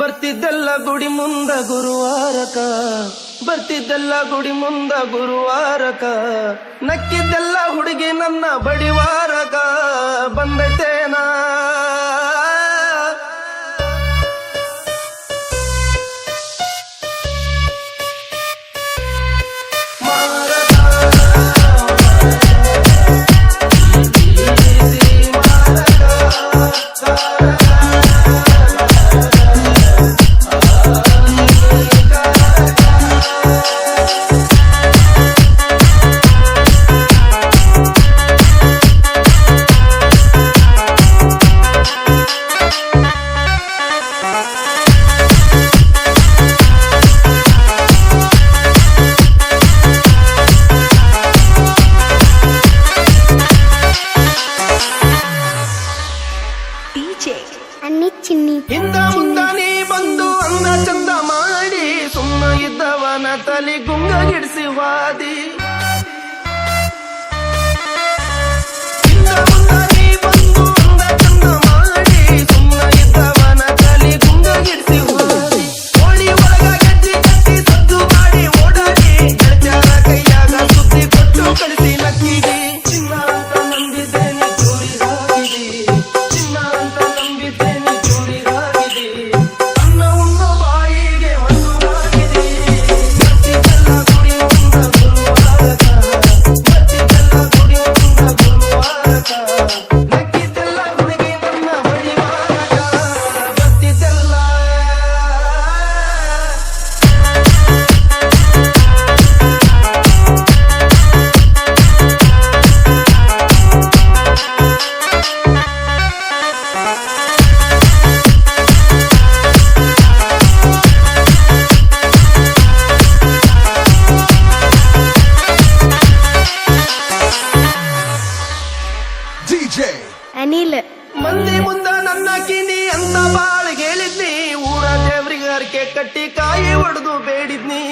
ಬರ್ತಿದ್ದಲ್ಲ ಗುಡಿ ಮುಂದ ಗುರುವಾರಕ, ಬರ್ತಿದ್ದಲ್ಲ ಗುಡಿ ಮುಂದ ಗುರುವಾರಕ, ನಕ್ಕಿದ್ದೆಲ್ಲ ಹುಡುಗಿ ನನ್ನ ಬಡಿವಾರಕ, ಬಂದೈತೇನಾ ಹಿಂದ ಮುಂದ ನೀ ಬಂದು ಅಂದ ಚಂದ ಮಾಡಿ ಸುಮ್ಮ ಇದ್ದವನ ತಲೆ ಗುಂಗಗಿಡಿಸಿ ವಾದಿ. ಹಿಂದ ಮುಂದ ನೀ ಬಂದು ಅಂದ ಚಂದ ಮಾಡಿ ಸುಮ್ಮ ಇದ್ದವನ ತಲೆ ಗುಂಗಗಿಡಿಸಿ ವಾದಿ. ಓಡಿ ಒಳಗ ಗೆಜ್ಜಿ ಕಟ್ಟಿ ಸದ್ದು ಮಾಡಿ ಓಡಾಡಿ ಗೆಳತ್ಯಾರ ಕೈಯಾಗ ಸುದ್ದಿ ಕೊಟ್ಟು ಕಳಿಸಿ ಲಕ್ಕಿಗೆ. ಚಿನ್ನ ಅಂತ ನಂಬಿದ್ದೇನೆ ಚೋರಿ ಹಾಕಿದೆ, ಚಿನ್ನ ಅಂತ ನಂಬಿದ್ದೇನೆ ಅನಿಲ್. ಮಂದಿ ಮುಂದ ನನ್ನ ಕಿನಿ ಅಂತ ಬಾಳ್ ಹೇಳಿದ್ನಿ, ಊರ ದೇವ್ರಿಗೆ ಹರಕೆ ಕಟ್ಟಿ ಕಾಯಿ ಹೊಡೆದು ಬೇಡಿದ್ನಿ.